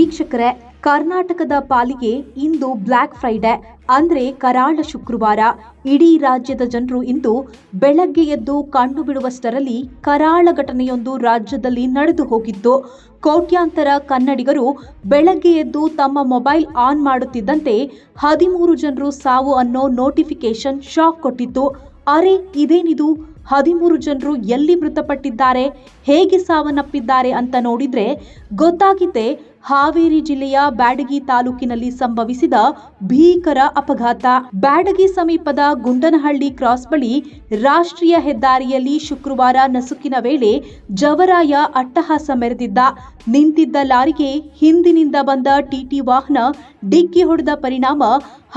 ವೀಕ್ಷಕರೇ, ಕರ್ನಾಟಕದ ಪಾಲಿಗೆ ಇಂದು ಬ್ಲ್ಯಾಕ್ ಫ್ರೈಡೆ ಅಂದ್ರೆ ಕರಾಳ ಶುಕ್ರವಾರ. ಇಡೀ ರಾಜ್ಯದ ಜನರು ಇಂದು ಬೆಳಗ್ಗೆ ಎದ್ದು ಕಣ್ಣು ಬಿಡುವಷ್ಟರಲ್ಲಿ ಕರಾಳ ಘಟನೆಯೊಂದು ರಾಜ್ಯದಲ್ಲಿ ನಡೆದು ಹೋಗಿತ್ತು. ಕೋಟ್ಯಾಂತರ ಕನ್ನಡಿಗರು ಬೆಳಗ್ಗೆ ಎದ್ದು ತಮ್ಮ ಮೊಬೈಲ್ ಆನ್ ಮಾಡುತ್ತಿದ್ದಂತೆ 13 ಜನರು ಸಾವು ಅನ್ನೋ ನೋಟಿಫಿಕೇಶನ್ ಶಾಕ್ ಕೊಟ್ಟಿತ್ತು. ಅರೆ, ಇದೇನಿದು? 13 ಜನರು ಎಲ್ಲಿ ಮೃತಪಟ್ಟಿದ್ದಾರೆ, ಹೇಗೆ ಸಾವನ್ನಪ್ಪಿದ್ದಾರೆ ಅಂತ ನೋಡಿದ್ರೆ ಗೊತ್ತಾಗಿದೆ ಹಾವೇರಿ ಜಿಲ್ಲೆಯ ಬ್ಯಾಡಗಿ ತಾಲೂಕಿನಲ್ಲಿ ಸಂಭವಿಸಿದ ಭೀಕರ ಅಪಘಾತ. ಬ್ಯಾಡಗಿ ಸಮೀಪದ ಗುಂಡನಹಳ್ಳಿ ಕ್ರಾಸ್ ಬಳಿ ರಾಷ್ಟ್ರೀಯ ಹೆದ್ದಾರಿಯಲ್ಲಿ ಶುಕ್ರವಾರ ನಸುಕಿನ ವೇಳೆ ಜವರಾಯ ಅಟ್ಟಹಾಸ ಮೆರೆದಿದ್ದ. ನಿಂತಿದ್ದ ಲಾರಿಗೆ ಹಿಂದಿನಿಂದ ಬಂದ ಟಿಟಿ ವಾಹನ ಡಿಕ್ಕಿ ಹೊಡೆದ ಪರಿಣಾಮ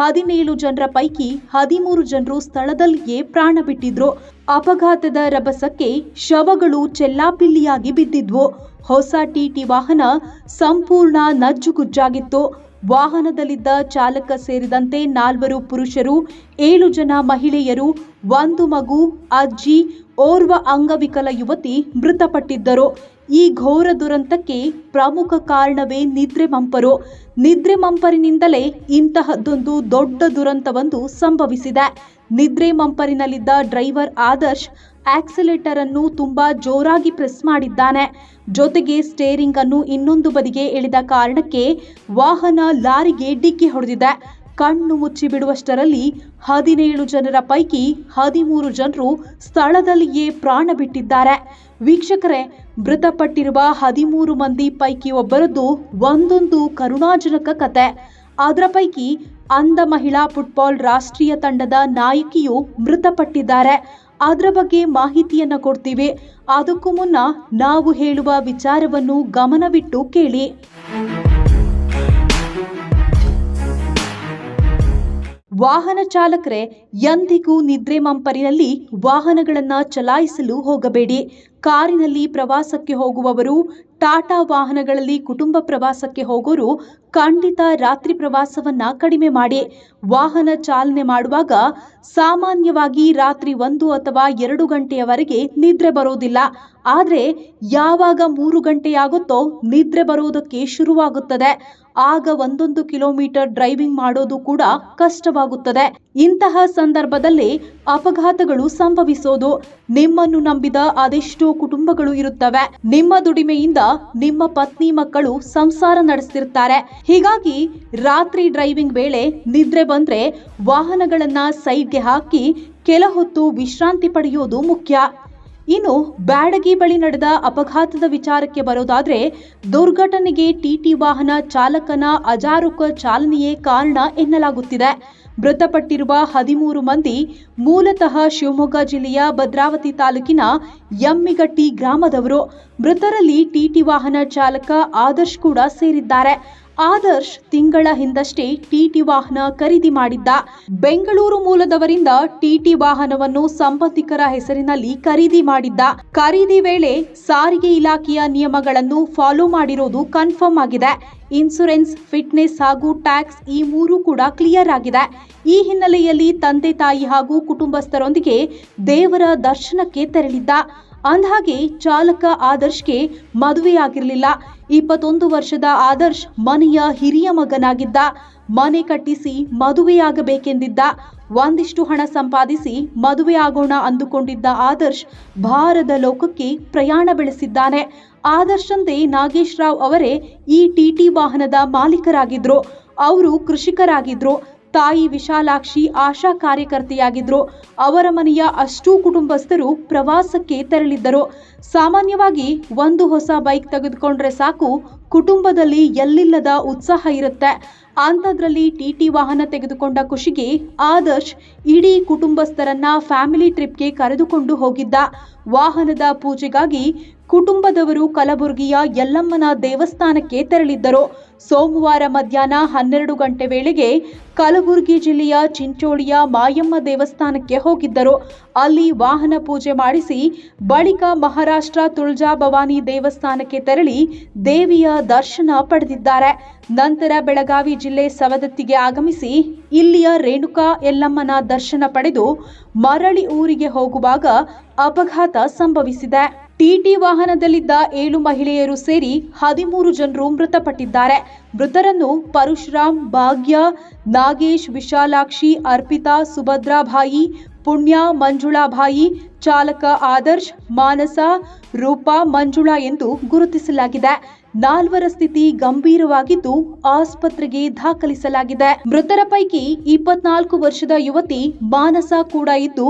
17 ಜನರ ಪೈಕಿ 13 ಜನರು ಸ್ಥಳದಲ್ಲಿಯೇ ಪ್ರಾಣ ಬಿಟ್ಟಿದ್ರು. ಅಪಘಾತದ ರಭಸಕ್ಕೆ ಶವಗಳು ಚೆಲ್ಲಾಪಿಲ್ಲಿಯಾಗಿ ಬಿದ್ದಿದ್ವು. ಹೊಸ ಟಿಟಿ ವಾಹನ ಸಂಪೂರ್ಣ ನಜ್ಜುಗುಜ್ಜಾಗಿತ್ತು. ವಾಹನದಲ್ಲಿದ್ದ ಚಾಲಕ ಸೇರಿದಂತೆ 4 ಪುರುಷರು, 7 ಜನ ಮಹಿಳೆಯರು, 1 ಮಗು, ಅಜ್ಜಿ, ಓರ್ವ ಅಂಗವಿಕಲ ಯುವತಿ ಮೃತಪಟ್ಟಿದ್ದರು. ಈ ಘೋರ ದುರಂತಕ್ಕೆ ಪ್ರಮುಖ ಕಾರಣವೇ ನಿದ್ರೆ ಮಂಪರು. ನಿದ್ರೆ ಮಂಪರಿನಿಂದಲೇ ಇಂತಹದ್ದೊಂದು ದೊಡ್ಡ ದುರಂತವೊಂದು ಸಂಭವಿಸಿದೆ. ನಿದ್ರೆ ಮಂಪರಿನಲ್ಲಿದ್ದ ಡ್ರೈವರ್ ಆದರ್ಶ್ ಆಕ್ಸಿಲೇಟರ್ ಅನ್ನು ತುಂಬಾ ಜೋರಾಗಿ ಪ್ರೆಸ್ ಮಾಡಿದ್ದಾನೆ. ಜೊತೆಗೆ ಸ್ಟೇರಿಂಗ್ ಅನ್ನು ಇನ್ನೊಂದು ಬದಿಗೆ ಎಳೆದ ಕಾರಣಕ್ಕೆ ವಾಹನ ಲಾರಿಗೆ ಡಿಕ್ಕಿ ಹೊಡೆದಿದೆ. ಕಣ್ಣು ಮುಚ್ಚಿ ಬಿಡುವಷ್ಟರಲ್ಲಿ 17 ಜನರ ಪೈಕಿ 13 ಜನರು ಸ್ಥಳದಲ್ಲಿಯೇ ಪ್ರಾಣ ಬಿಟ್ಟಿದ್ದಾರೆ. ವೀಕ್ಷಕರೇ, ಮೃತಪಟ್ಟಿರುವ 13 ಮಂದಿ ಪೈಕಿ ಒಬ್ಬರದ್ದು ಒಂದೊಂದು ಕರುಣಾಜನಕ ಕತೆ. ಅದರ ಪೈಕಿ ಅಂಧ ಮಹಿಳಾ ಫುಟ್ಬಾಲ್ ರಾಷ್ಟ್ರೀಯ ತಂಡದ ನಾಯಕಿಯು ಮೃತಪಟ್ಟಿದ್ದಾರೆ. ಅದರ ಬಗ್ಗೆ ಮಾಹಿತಿಯನ್ನ ಕೊಡ್ತೀವಿ. ಅದಕ್ಕೂ ಮುನ್ನ ನಾವು ಹೇಳುವ ವಿಚಾರವನ್ನು ಗಮನವಿಟ್ಟು ಕೇಳಿ. ವಾಹನ ಚಾಲಕರೇ, ಎಂದಿಗೂ ನಿದ್ರೆ ಮಂಪರಿನಲ್ಲಿ ವಾಹನಗಳನ್ನು ಚಲಾಯಿಸಲು ಹೋಗಬೇಡಿ. ಕಾರಿನಲ್ಲಿ ಪ್ರವಾಸಕ್ಕೆ ಹೋಗುವವರು, ಟಾಟಾ ವಾಹನಗಳಲ್ಲಿ ಕುಟುಂಬ ಪ್ರವಾಸಕ್ಕೆ ಹೋಗೋರು ಖಂಡಿತ ರಾತ್ರಿ ಪ್ರವಾಸವನ್ನ ಕಡಿಮೆ ಮಾಡಿ. ವಾಹನ ಚಾಲನೆ ಮಾಡುವಾಗ ಸಾಮಾನ್ಯವಾಗಿ ರಾತ್ರಿ 1 ಅಥವಾ 2 ಗಂಟೆಯವರೆಗೆ ನಿದ್ರೆ ಬರೋದಿಲ್ಲ. ಆದರೆ ಯಾವಾಗ 3 ಗಂಟೆಯಾಗುತ್ತೋ ನಿದ್ರೆ ಬರೋದಕ್ಕೆ ಶುರುವಾಗುತ್ತದೆ. ಆಗ 1 ಕಿಲೋಮೀಟರ್ ಡ್ರೈವಿಂಗ್ ಮಾಡೋದು ಕೂಡ ಕಷ್ಟವಾಗುತ್ತದೆ. ಇಂತಹ ಸಂದರ್ಭದಲ್ಲಿ ಅಪಘಾತಗಳು ಸಂಭವಿಸೋದು. ನಿಮ್ಮನ್ನು ನಂಬಿದ ಅದೆಷ್ಟೋ ಕುಟುಂಬಗಳು ಇರುತ್ತವೆ. ನಿಮ್ಮ ದುಡಿಮೆಯಿಂದ ನಿಮ್ಮ ಪತ್ನಿ ಮಕ್ಕಳು ಸಂಸಾರ ನಡೆಸ್ತಿರ್ತಾರೆ. ಹೀಗಾಗಿ ರಾತ್ರಿ ಡ್ರೈವಿಂಗ್ ವೇಳೆ ನಿದ್ರೆ ಬಂದ್ರೆ ವಾಹನಗಳನ್ನ ಸೈಡ್ಗೆ ಹಾಕಿ ಕೆಲ ಹೊತ್ತು ವಿಶ್ರಾಂತಿ ಪಡೆಯೋದು ಮುಖ್ಯ. ಇನ್ನು ಬ್ಯಾಡಗಿ ಬಳಿ ನಡೆದ ಅಪಘಾತದ ವಿಚಾರಕ್ಕೆ ಬರೋದಾದ್ರೆ, ದುರ್ಘಟನೆಗೆ ಟಿಟಿ ವಾಹನ ಚಾಲಕನ ಅಜಾರೂಕ ಚಾಲನೆಯೇ ಕಾರಣ ಎನ್ನಲಾಗುತ್ತಿದೆ. ಮೃತಪಟ್ಟಿರುವ 13 ಮಂದಿ ಮೂಲತಃ ಶಿವಮೊಗ್ಗ ಜಿಲ್ಲೆಯ ಭದ್ರಾವತಿ ತಾಲೂಕಿನ ಯಮ್ಮಿಗಟ್ಟಿ ಗ್ರಾಮದವರು. ಮೃತರಲ್ಲಿ ಟಿಟಿ ವಾಹನ ಚಾಲಕ ಆದರ್ಶ್ ಕೂಡ ಸೇರಿದ್ದಾರೆ. ಆದರ್ಶ್ ತಿಂಗಳ ಹಿಂದಷ್ಟೇ ಟಿಟಿ ವಾಹನ ಖರೀದಿ ಮಾಡಿದ್ದ. ಬೆಂಗಳೂರು ಮೂಲದವರಿಂದ ಟಿಟಿ ವಾಹನವನ್ನು ಸಂಬಂಧಿಕರ ಹೆಸರಿನಲ್ಲಿ ಖರೀದಿ ಮಾಡಿದ್ದ. ಖರೀದಿ ವೇಳೆ ಸಾರಿಗೆ ಇಲಾಖೆಯ ನಿಯಮಗಳನ್ನು ಫಾಲೋ ಮಾಡಿರೋದು ಕನ್ಫರ್ಮ್ ಆಗಿದೆ. ಇನ್ಸೂರೆನ್ಸ್, ಫಿಟ್ನೆಸ್ ಹಾಗೂ ಟ್ಯಾಕ್ಸ್ ಈ 3 ಕೂಡ ಕ್ಲಿಯರ್ ಆಗಿದೆ. ಈ ಹಿನ್ನೆಲೆಯಲ್ಲಿ ತಂದೆ ತಾಯಿ ಹಾಗೂ ಕುಟುಂಬಸ್ಥರೊಂದಿಗೆ ದೇವರ ದರ್ಶನಕ್ಕೆ ತೆರಳಿದ್ದ. ಅಂದಹಾಗೆ ಚಾಲಕ ಆದರ್ಶ್ಗೆ ಮದುವೆಯಾಗಿರಲಿಲ್ಲ. 21 ವರ್ಷದ ಆದರ್ಶ್ ಮನೆಯ ಹಿರಿಯ ಮಗನಾಗಿದ್ದ. ಮನೆ ಕಟ್ಟಿಸಿ ಮದುವೆಯಾಗಬೇಕೆಂದಿದ್ದ. ಒಂದಿಷ್ಟು ಹಣ ಸಂಪಾದಿಸಿ ಮದುವೆ ಆಗೋಣ ಅಂದುಕೊಂಡಿದ್ದ ಆದರ್ಶ್ ಭಾರದ ಲೋಕಕ್ಕೆ ಪ್ರಯಾಣ ಬೆಳೆಸಿದ್ದಾನೆ. ಆದರ್ಶ್ ತಂದೆ ನಾಗೇಶ್ ರಾವ್ ಅವರೇ ಈ ಟಿಟಿ ವಾಹನದ ಮಾಲೀಕರಾಗಿದ್ರು. ಅವರು ಕೃಷಿಕರಾಗಿದ್ರು. ತಾಯಿ ವಿಶಾಲಾಕ್ಷಿ ಆಶಾ ಕಾರ್ಯಕರ್ತೆಯಾಗಿದ್ರು. ಅವರ ಮನೆಯ ಅಷ್ಟೂ ಕುಟುಂಬಸ್ಥರು ಪ್ರವಾಸಕ್ಕೆ ತೆರಳಿದ್ದರು. ಸಾಮಾನ್ಯವಾಗಿ ಒಂದು ಹೊಸ ಬೈಕ್ ತೆಗೆದುಕೊಂಡ್ರೆ ಸಾಕು, ಕುಟುಂಬದಲ್ಲಿ ಎಲ್ಲಿಲ್ಲದ ಉತ್ಸಾಹ ಇರುತ್ತೆ. ಅಂಥದ್ರಲ್ಲಿ ಟಿಟಿ ವಾಹನ ತೆಗೆದುಕೊಂಡ ಖುಷಿಗೆ ಆದರ್ಶ್ ಇಡೀ ಕುಟುಂಬಸ್ಥರನ್ನ ಫ್ಯಾಮಿಲಿ ಟ್ರಿಪ್ಗೆ ಕರೆದುಕೊಂಡು ಹೋಗಿದ್ದ. ವಾಹನದ ಪೂಜೆಗಾಗಿ ಕುಟುಂಬದವರು ಕಲಬುರಗಿಯ ಯಲ್ಲಮ್ಮನ ದೇವಸ್ಥಾನಕ್ಕೆ ತೆರಳಿದ್ದರು. ಸೋಮವಾರ ಮಧ್ಯಾಹ್ನ 12 ಗಂಟೆ ವೇಳೆಗೆ ಕಲಬುರಗಿ ಜಿಲ್ಲೆಯ ಚಿಂಚೋಳಿಯ ಮಾಯಮ್ಮ ದೇವಸ್ಥಾನಕ್ಕೆ ಹೋಗಿದ್ದರು. ಅಲ್ಲಿ ವಾಹನ ಪೂಜೆ ಮಾಡಿಸಿ ಬಳಿಕ ಮಹಾರಾಷ್ಟ್ರ ತುಳಜಾ ಭವಾನಿ ದೇವಸ್ಥಾನಕ್ಕೆ ತೆರಳಿ ದೇವಿಯ ದರ್ಶನ ಪಡೆದಿದ್ದಾರೆ. ನಂತರ ಬೆಳಗಾವಿ ಜಿಲ್ಲೆ ಸವದತ್ತಿಗೆ ಆಗಮಿಸಿ ಇಲ್ಲಿಯ ರೇಣುಕಾ ಯಲ್ಲಮ್ಮನ ದರ್ಶನ ಪಡೆದು ಮರಳಿ ಊರಿಗೆ ಹೋಗುವಾಗ ಅಪಘಾತ ಸಂಭವಿಸಿದೆ. ಟಿಟಿ ವಾಹನದಲ್ಲಿದ್ದ 7 ಮಹಿಳೆಯರು ಸೇರಿ 13 ಜನರು ಮೃತಪಟ್ಟಿದ್ದಾರೆ. ಮೃತರನ್ನು ಪರಶುರಾಮ್, ಭಾಗ್ಯ, ನಾಗೇಶ್, ವಿಶಾಲಾಕ್ಷಿ, ಅರ್ಪಿತಾ, ಸುಭದ್ರಾಭಾಯಿ, ಪುಣ್ಯ, ಮಂಜುಳಾಭಾಯಿ, ಚಾಲಕ ಆದರ್ಶ್, ಮಾನಸ, ರೂಪಾ, ಮಂಜುಳಾ ಎಂದು ಗುರುತಿಸಲಾಗಿದೆ. 4 ಸ್ಥಿತಿ ಗಂಭೀರವಾಗಿದ್ದು ಆಸ್ಪತ್ರೆಗೆ ದಾಖಲಿಸಲಾಗಿದೆ. ಮೃತರ ಪೈಕಿ 24 ವರ್ಷದ ಯುವತಿ ಮಾನಸ ಕೂಡ ಇದ್ದು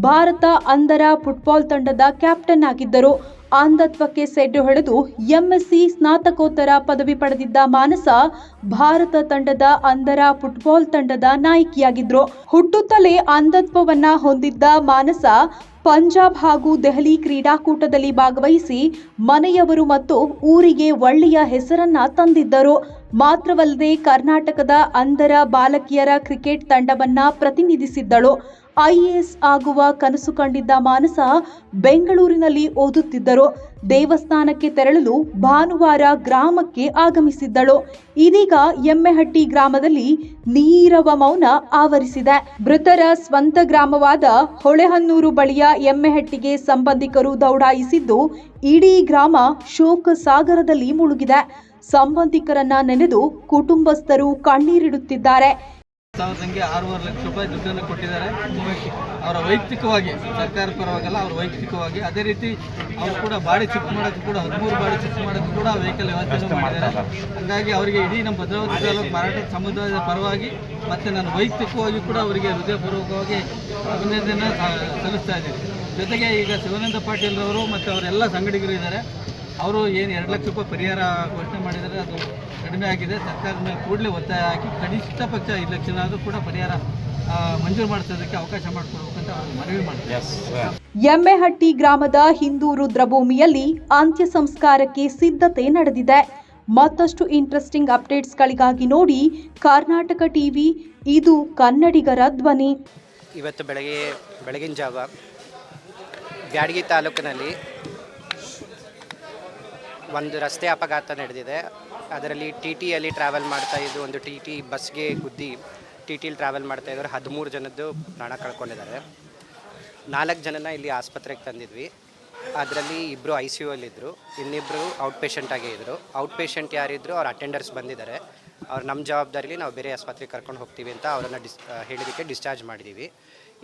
ಭಾರತ ಅಂಧರ ಫುಟ್ಬಾಲ್ ತಂಡದ ಕ್ಯಾಪ್ಟನ್ ಆಗಿದ್ದರು. ಅಂಧತ್ವಕ್ಕೆ ಸೆಡ್ಡು ಹೊಡೆದು ಎಂಎಸ್ಸಿ ಸ್ನಾತಕೋತ್ತರ ಪದವಿ ಪಡೆದಿದ್ದ ಮಾನಸ ಭಾರತ ತಂಡದ ಅಂಧರ ಫುಟ್ಬಾಲ್ ತಂಡದ ನಾಯಕಿಯಾಗಿದ್ರು. ಹುಟ್ಟುತ್ತಲೇ ಅಂಧತ್ವವನ್ನ ಹೊಂದಿದ್ದ ಮಾನಸ ಪಂಜಾಬ್ ಹಾಗೂ ದೆಹಲಿ ಕ್ರೀಡಾಕೂಟದಲ್ಲಿ ಭಾಗವಹಿಸಿ ಮನೆಯವರು ಮತ್ತು ಊರಿಗೆ ಒಳ್ಳೆಯ ಹೆಸರನ್ನ ತಂದಿದ್ದರು. ಮಾತ್ರವಲ್ಲದೆ ಕರ್ನಾಟಕದ ಅಂಧರ ಬಾಲಕಿಯರ ಕ್ರಿಕೆಟ್ ತಂಡವನ್ನ ಪ್ರತಿನಿಧಿಸಿದ್ದಳು. IAS ಆಗುವ ಕನಸು ಕಂಡಿದ್ದ ಮಾನಸ ಬೆಂಗಳೂರಿನಲ್ಲಿ ಓದುತ್ತಿದ್ದರು. ದೇವಸ್ಥಾನಕ್ಕೆ ತೆರಳಲು ಭಾನುವಾರ ಗ್ರಾಮಕ್ಕೆ ಆಗಮಿಸಿದ್ದಳು. ಇದೀಗ ಎಮ್ಮೆಹಟ್ಟಿ ಗ್ರಾಮದಲ್ಲಿ ನೀರವ ಮೌನ ಆವರಿಸಿದೆ. ಮೃತರ ಸ್ವಂತ ಗ್ರಾಮವಾದ ಹೊಳೆಹನ್ನೂರು ಬಳಿಯ ಎಮ್ಮೆಹಟ್ಟಿಗೆ ಸಂಬಂಧಿಕರು ದೌಡಾಯಿಸಿದ್ದು ಇಡೀ ಗ್ರಾಮ ಶೋಕ ಸಾಗರದಲ್ಲಿ ಮುಳುಗಿದೆ. ಸಂಬಂಧಿಕರನ್ನ ನೆನೆದು ಕುಟುಂಬಸ್ಥರು ಕಣ್ಣೀರಿಡುತ್ತಿದ್ದಾರೆ. 6.5 ಲಕ್ಷ ರೂಪಾಯಿ ದುಡ್ಡನ್ನು ಕೊಟ್ಟಿದ್ದಾರೆ. ಅವರ ವೈಯಕ್ತಿಕವಾಗಿ, ಸರ್ಕಾರ ಪರವಾಗಲ್ಲ, ಅವರ ವೈಯಕ್ತಿಕವಾಗಿ. ಅದೇ ರೀತಿ ಅವರು ಕೂಡ ಬಾಡಿ ಶಿಫ್ಟ್ ಮಾಡೋಕ್ಕೆ ಕೂಡ 13 ಬಾಡಿ ಶಿಫ್ಟ್ ಮಾಡೋಕ್ಕೆ ಕೂಡ ವೆಹಿಕಲ್ ವ್ಯವಸ್ಥೆ ಮಾಡಿದ್ದಾರೆ. ಹಾಗಾಗಿ ಅವರಿಗೆ ಇಡೀ ನಮ್ಮ ಭದ್ರಾವತಿ ತಾಲೂಕು ಮರಾಠ ಸಮುದಾಯದ ಪರವಾಗಿ ಮತ್ತು ನಾನು ವೈಯಕ್ತಿಕವಾಗಿ ಕೂಡ ಅವರಿಗೆ ಹೃದಯಪೂರ್ವಕವಾಗಿ ಅಭಿನಂದನೆ ಸಲ್ಲಿಸ್ತಾ ಇದ್ದೀನಿ. ಜೊತೆಗೆ ಈಗ ಶಿವಾನಂದ ಪಾಟೀಲ್ರವರು ಮತ್ತು ಅವರೆಲ್ಲ ಸಂಘಟಕರು ಇದ್ದಾರೆ. ಅವರು ಏನು 2 ಲಕ್ಷ ರೂಪಾಯಿ ಪರಿಹಾರ ಘೋಷಣೆ ಮಾಡಿದ್ದಾರೆ, ಅದು ಕಡಿಮೆ ಆಗಿದೆ. ಸರ್ಕಾರದ ಮೇಲೆ ಕೂಡಲೇ ಒತ್ತಾಯ ಹಾಕಿ ಕನಿಷ್ಠ ಪಕ್ಷ 5 ಲಕ್ಷ ಆದರೂ ಕೂಡ ಪರಿಹಾರ ಮಂಜೂರು ಮಾಡಿಸೋದಕ್ಕೆ ಅವಕಾಶ ಮಾಡಿಕೊಡ್ಬೇಕಂತ ಮನವಿ ಮಾಡ್ತಾರೆ. ಎಮ್ಮೆಹಟ್ಟಿ ಗ್ರಾಮದ ಹಿಂದೂ ರುದ್ರಭೂಮಿಯಲ್ಲಿ ಅಂತ್ಯ ಸಂಸ್ಕಾರಕ್ಕೆ ಸಿದ್ಧತೆ ನಡೆದಿದೆ. ಮತ್ತಷ್ಟು ಇಂಟ್ರೆಸ್ಟಿಂಗ್ ಅಪ್ಡೇಟ್ಸ್ಗಳಿಗಾಗಿ ನೋಡಿ ಕರ್ನಾಟಕ ಟಿವಿ, ಇದು ಕನ್ನಡಿಗರ ಧ್ವನಿ. ಇವತ್ತು ಬೆಳಗಿನ ಜಾವ ಬ್ಯಾಡಗಿ ತಾಲೂಕಿನಲ್ಲಿ ಒಂದು ರಸ್ತೆ ಅಪಘಾತ ನಡೆದಿದೆ. ಅದರಲ್ಲಿ ಟಿಯಲ್ಲಿ ಟ್ರಾವೆಲ್ ಮಾಡ್ತಾಯಿದ್ದು ಒಂದು ಟಿ ಬಸ್ಗೆ ಗುದ್ದಿ ಟಿಲಿ ಟ್ರಾವೆಲ್ ಮಾಡ್ತಾಯಿದ್ರು 13 ಜನದ್ದು ಪ್ರಾಣ ಕಳ್ಕೊಂಡಿದ್ದಾರೆ. 4 ಜನನ ಇಲ್ಲಿ ಆಸ್ಪತ್ರೆಗೆ ತಂದಿದ್ವಿ. ಅದರಲ್ಲಿ 2 ICU ಅಲ್ಲಿದ್ದರು, ಇನ್ನಿಬ್ಬರು ಔಟ್ ಪೇಷಂಟಾಗೇ ಇದ್ದರು. ಔಟ್ ಪೇಷಂಟ್ ಯಾರಿದ್ರು ಅವ್ರ ಅಟೆಂಡರ್ಸ್ ಬಂದಿದ್ದಾರೆ. ಅವ್ರು ನಮ್ಮ ಜವಾಬ್ದಾರಿಲಿ ನಾವು ಬೇರೆ ಆಸ್ಪತ್ರೆಗೆ ಕರ್ಕೊಂಡು ಹೋಗ್ತೀವಿ ಅಂತ ಅವರನ್ನು ಹೇಳಿದ್ದಕ್ಕೆ ಡಿಸ್ಚಾರ್ಜ್ ಮಾಡಿದ್ದೀವಿ.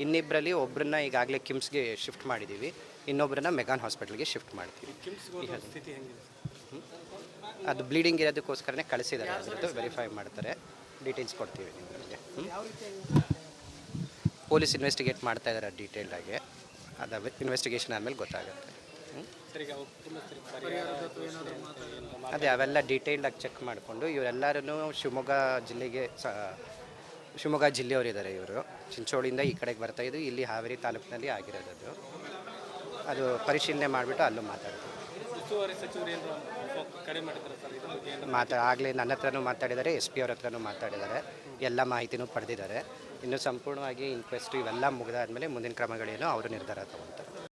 ಇನ್ನಿಬ್ಬರಲ್ಲಿ ಒಬ್ಬರನ್ನ ಈಗಾಗಲೇ ಕಿಮ್ಸ್ಗೆ ಶಿಫ್ಟ್ ಮಾಡಿದ್ದೀವಿ, ಇನ್ನೊಬ್ಬರನ್ನ ಮೆಗಾನ್ ಹಾಸ್ಪಿಟಲ್ಗೆ ಶಿಫ್ಟ್ ಮಾಡ್ತೀವಿ. ಅದು ಬ್ಲೀಡಿಂಗ್ ಇರೋದಕ್ಕೋಸ್ಕರನೇ ಕಳಿಸಿದ್ದಾರೆ. ಅದರದ್ದು ವೆರಿಫೈ ಮಾಡ್ತಾರೆ, ಡೀಟೇಲ್ಸ್ ಕೊಡ್ತೀವಿ ನಿಮಗೆ. ಪೊಲೀಸ್ ಇನ್ವೆಸ್ಟಿಗೇಟ್ ಮಾಡ್ತಾ ಇದ್ದಾರೆ ಡೀಟೇಲ್ಡಾಗಿ. ಅದು ಇನ್ವೆಸ್ಟಿಗೇಷನ್ ಆದಮೇಲೆ ಗೊತ್ತಾಗುತ್ತೆ. ಅದೇ ಅವೆಲ್ಲ ಡೀಟೇಲ್ಡಾಗಿ ಚೆಕ್ ಮಾಡಿಕೊಂಡು ಇವರೆಲ್ಲರೂ ಶಿವಮೊಗ್ಗ ಜಿಲ್ಲೆಯವರಿದ್ದಾರೆ. ಇವರು ಚಿಂಚೋಳಿಯಿಂದ ಈ ಕಡೆಗೆ ಬರ್ತಾಯಿದ್ದು, ಇಲ್ಲಿ ಹಾವೇರಿ ತಾಲೂಕಿನಲ್ಲಿ ಆಗಿರೋದು. ಅದು ಪರಿಶೀಲನೆ ಮಾಡಿಬಿಟ್ಟು ಅಲ್ಲೂ ಮಾತಾಡ್ತೀವಿ. ಆಗಲೇ ನನ್ನ ಹತ್ರನೂ ಮಾತಾಡಿದ್ದಾರೆ, SP ಅವ್ರ ಹತ್ರನೂ ಮಾತಾಡಿದ್ದಾರೆ. ಎಲ್ಲ ಮಾಹಿತಿನೂ ಪಡೆದಿದ್ದಾರೆ. ಇನ್ನು ಸಂಪೂರ್ಣವಾಗಿ ಇನ್ಕ್ವೆಸ್ಟ್ ಇವೆಲ್ಲ ಮುಗಿದಾದ್ಮೇಲೆ ಮುಂದಿನ ಕ್ರಮಗಳೇನೋ ಅವರು ನಿರ್ಧಾರ ತಗೊಳ್ತಾರೆ.